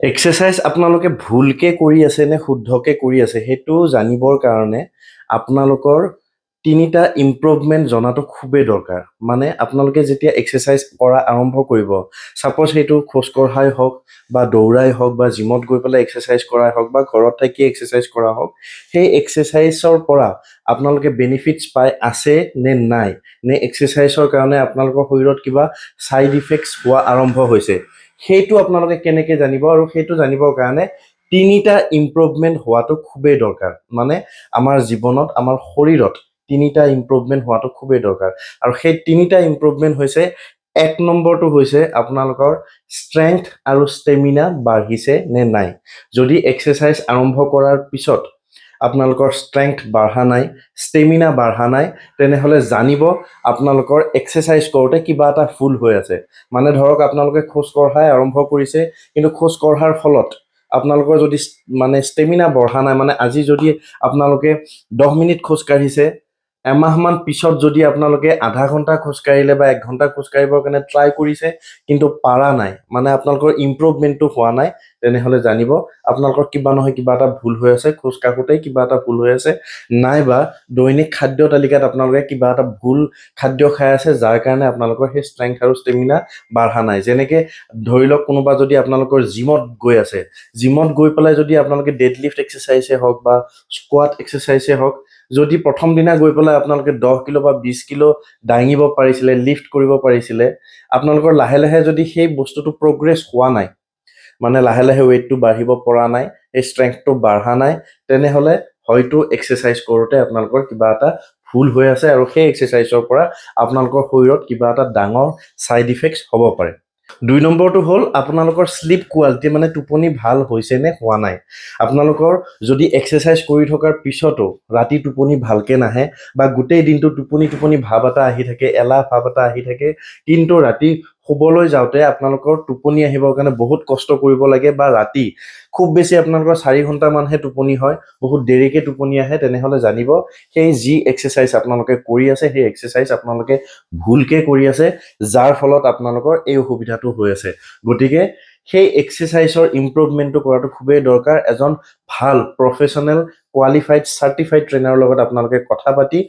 Exercise আপোনালোকে ভুলকে কৰি আছে নে শুদ্ধকে কৰি আছে সেইটো জানিবৰ কাৰণে আপোনালোকৰ তিনিটা ইম্প্ৰুভমেণ্ট জনাটো খুবেই দৰকাৰ। মানে আপোনালোকে যেতিয়া এক্সাৰচাইজ কৰা আৰম্ভ কৰিব, ছাপ'জ সেইটো খোজ কঢ়াই হওক বা দৌৰাই হওক বা জিমত গৈ পেলাই এক্সাৰচাইজ কৰাই হওক বা ঘৰত থাকি এক্সাৰচাইজ কৰা হওক, সেই এক্সাৰচাইজৰ পৰা আপোনালোকে বেনিফিটছ পাই আছে নে নাই, নে এক্সাৰচাইজৰ কাৰণে আপোনালোকৰ শৰীৰত কিবা ছাইড ইফেক্টছ হোৱা আৰম্ভ হৈছে, সেইটো আপোনালোকে কেনেকৈ জানিব? আৰু সেইটো জানিবৰ কাৰণে তিনিটা ইম্প্ৰুভমেণ্ট হোৱাটো খুবেই দৰকাৰ। মানে আমাৰ জীৱনত, আমাৰ শৰীৰত তিনিটা ইম্প্ৰুভমেণ্ট হোৱাটো খুবেই দৰকাৰ। আৰু সেই তিনিটা ইম্প্ৰুভমেণ্ট হৈছে, এক নম্বৰটো হৈছে আপোনালোকৰ ষ্ট্ৰেংথ আৰু ষ্টেমিনা বাঢ়িছে নে নাই। যদি এক্সাৰচাইজ আৰম্ভ কৰাৰ পিছত আপোনালোকৰ ষ্ট্ৰেংথ বাঢ়া নাই, ষ্টেমিনা বাঢ়া নাই, তেনেহ'লে জানিব আপোনালোকৰ এক্সাৰচাইজ কৰোঁতে কিবা এটা ভুল হৈ আছে। মানে ধৰক আপোনালোকে খোজ কঢ়াই আৰম্ভ কৰিছে, কিন্তু খোজ কঢ়াৰ ফলত আপোনালোকৰ যদি মানে ষ্টেমিনা বঢ়া নাই, মানে আজি যদি আপোনালোকে 10 মিনিট খোজ কাঢ়িছে, এমাহমান পিছত যদি আপোনালোকে আধা ঘণ্টা খোজকাঢ়িলে বা 1 ঘণ্টা খোজকাঢ়িবৰ কাৰণে ট্ৰাই কৰিছে কিন্তু পাৰা নাই, মানে আপোনালোকৰ ইম্প্ৰুভমেণ্টটো হোৱা নাই, তেনেহ'লে জানিব আপোনালোকৰ কিবা নহয় কিবা এটা ভুল হৈ আছে, খোজ কাঢ়োঁতেই কিবা এটা ভুল হৈ আছে, নাইবা দৈনিক খাদ্য তালিকাত আপোনালোকে কিবা এটা ভুল খাদ্য খাই আছে, যাৰ কাৰণে আপোনালোকৰ সেই ষ্ট্ৰেংথ আৰু ষ্টেমিনা বাঢ়া নাই। যেনেকৈ ধৰি লওক কোনোবা যদি আপোনালোকৰ জিমত গৈ আছে, জিমত গৈ পেলাই যদি আপোনালোকে ডেড লিফ্ট এক্সাৰচাইজে হওক বা স্কোৱাট এক্সাৰচাইজে হওক, যদি প্ৰথম দিনা গৈ পেলাই আপোনালোকে 10 কিলো বা 20 কিলো দাঙিব পাৰিছিলে, লিফ্ট কৰিব পাৰিছিলে, আপোনালোকৰ লাহে লাহে যদি সেই বস্তুটো প্ৰগ্ৰেছ হোৱা নাই, মানে লাহে লাহে ৱেইটটো বাঢ়িব পৰা নাই, এই ষ্ট্ৰেংথটো বাঢ়া নাই, তেনেহ'লে হয়তো এক্সাৰচাইজ কৰোঁতে আপোনালোকৰ কিবা এটা ভুল হৈ আছে আৰু সেই এক্সাৰচাইজৰ পৰা আপোনালোকৰ শৰীৰত কিবা এটা ডাঙৰ ছাইড ইফেক্টছ হ'ব পাৰে। 2 নম্বৰটো হ'ল আপোনালোকৰ শ্লিপ কোৱালিটি, মানে টোপনি ভাল হৈছে নে হোৱা নাই। আপোনালোকৰ যদি এক্সাৰচাইজ কৰি থকাৰ পিছতো ৰাতি টোপনি ভালকৈ নাহে বা গোটেই দিনটো টোপনি টোপনি ভাৱ এটা আহি থাকে, এলাহ ভাৱ এটা আহি থাকে, কিন্তু ৰাতি শুবলৈ যাওঁতে আপোনালোকৰ টোপনি আহিবৰ কাৰণে বহুত কষ্ট কৰিব লাগে বা ৰাতি খুব বেছি আপোনালোকৰ 4 ঘণ্টামানহে টোপনি হয়, বহুত দেৰিকৈ টোপনি আহে, তেনেহ'লে জানিব সেই যি এক্সাৰচাইজ আপোনালোকে কৰি আছে, সেই এক্সাৰচাইজ আপোনালোকে ভুলকৈ কৰি আছে, যাৰ ফলত আপোনালোকৰ এই অসুবিধাটো হৈ আছে। গতিকে সেই এক্সাৰচাইজৰ ইম্প্ৰুভমেণ্টটো কৰাটো খুবেই দৰকাৰ। এজন ভাল প্ৰফেশ্যনেল কোৱালিফাইড চাৰ্টিফাইড ট্ৰেইনাৰৰ লগত আপোনালোকে কথা পাতি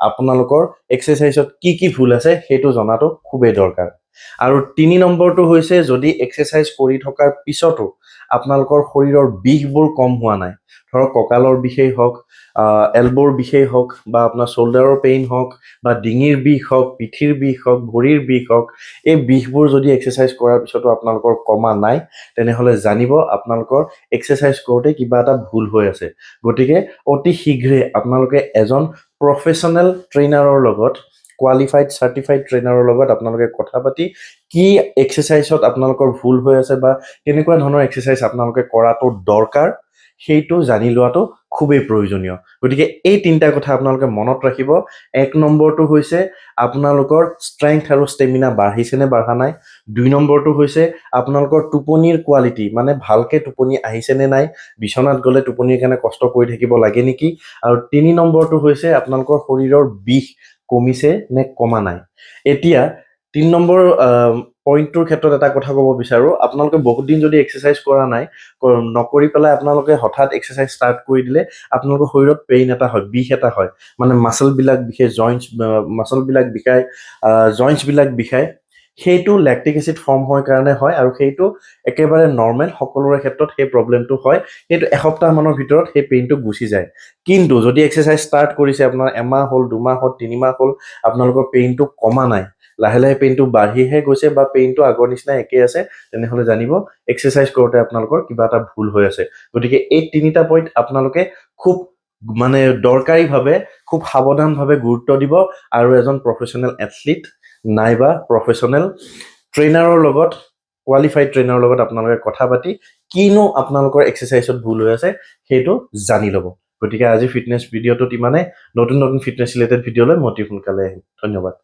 আপোনালোকৰ এক্সাৰচাইজত কি কি ভুল আছে সেইটো জনাটো খুবেই দৰকাৰ। আৰু 3 নম্বৰটো হৈছে, যদি এক্সাৰচাইজ কৰি থকাৰ পিছতো আপোনালোকৰ শৰীৰৰ বিষবোৰ কম হোৱা নাই, ধৰক কঁকালৰ বিষেই হওক, এলবৰ বিষেই হওক, বা আপোনাৰ শ্বল্ডাৰৰ পেইন হওক, বা ডিঙিৰ বিষ হওক, পিঠিৰ বিষ হওক, ভৰিৰ বিষ হওক, এই বিষবোৰ যদি এক্সাৰচাইজ কৰাৰ পিছতো আপোনালোকৰ কমা নাই, তেনেহ'লে জানিব আপোনালোকৰ এক্সাৰচাইজ কৰোঁতে কিবা এটা ভুল হৈ আছে। গতিকে অতি শীঘ্ৰে আপোনালোকে এজন প্ৰফেশ্যনেল ট্ৰেইনাৰৰ লগত, কোৱালিফাইড চাৰ্টিফাইড ট্ৰেইনাৰৰ লগত আপোনালোকে কথা পাতি কি এক্সাৰচাইজত আপোনালোকৰ ভুল হৈ আছে বা কেনেকুৱা ধৰণৰ এক্সাৰচাইজ আপোনালোকে কৰাটো দৰকাৰ, সেইটো জানি লোৱাটো খুবেই প্ৰয়োজনীয়। গতিকে এই তিনিটা কথা আপোনালোকে মনত ৰাখিব। 1 নম্বৰটো হৈছে আপোনালোকৰ ষ্ট্ৰেংথ আৰু ষ্টেমিনা বাঢ়িছে নে বাঢ়া নাই। 2 নম্বৰটো হৈছে আপোনালোকৰ টোপনিৰ কোৱালিটি, মানে ভালকৈ টোপনি আহিছে নে নাই, বিচনাত গ'লে টোপনিৰ কাৰণে কষ্ট কৰি থাকিব লাগে নেকি। আৰু 3 নম্বৰটো হৈছে আপোনালোকৰ শৰীৰৰ বিষ কমিছে নে কমা নাই। এতিয়া 3 নম্বৰ পইণ্টটোৰ ক্ষেত্ৰত এটা কথা ক'ব বিচাৰোঁ, আপোনালোকে বহুত দিন যদি এক্সাৰচাইজ কৰা নাই, নকৰি পেলাই আপোনালোকে হঠাৎ এক্সাৰচাইজ ষ্টাৰ্ট কৰি দিলে, আপোনালোকৰ শৰীৰত পেইন এটা হয়, বিষ এটা হয়, মানে মাচলবিলাক বিষায়, মাচলবিলাক বিষায়, জইণ্টছবিলাক বিষায়। সেইটো লেক্টিক এচিড ফৰ্ম হোৱাৰ কাৰণে হয়, আৰু সেইটো একেবাৰে নৰ্মেল, সকলোৰে ক্ষেত্ৰত সেই প্ৰব্লেমটো হয়। সেইটো এসপ্তাহমানৰ ভিতৰত সেই পেইনটো গুচি যায়। কিন্তু যদি এক্সাৰচাইজ ষ্টাৰ্ট কৰিছে, আপোনাৰ এমাহ হ'ল, 2 মাহ হ'ল, 3 মাহ হ'ল, আপোনালোকৰ পেইনটো কমা নাই, লাহে লাহে পেইনটো বাঢ়িহে গৈছে বা পেইনটো আগৰ নিচিনা একেই আছে, তেনেহ'লে জানিব এক্সাৰচাইজ কৰোঁতে আপোনালোকৰ কিবা এটা ভুল হৈ আছে। গতিকে এই 3টা পইণ্ট আপোনালোকে খুব মানে দৰকাৰীভাৱে, খুব সাৱধানভাৱে গুৰুত্ব দিব, আৰু এজন প্ৰফেশ্যনেল এথলিট নাইবা প্ৰফেশ্যনেল ট্ৰেইনাৰৰ লগত, কোৱালিফাইড ট্ৰেইনাৰৰ লগত আপোনালোকে কথা পাতি কিনো আপোনালোকৰ এক্সাৰচাইজত ভুল হৈ আছে সেইটো জানি ল'ব। গতিকে আজি ফিটনেছ ভিডিঅ'টোত ইমানে। নতুন নতুন ফিটনেছ ৰিলেটেড ভিডিঅ'লৈ মই অতি সোনকালে আহিম। ধন্যবাদ।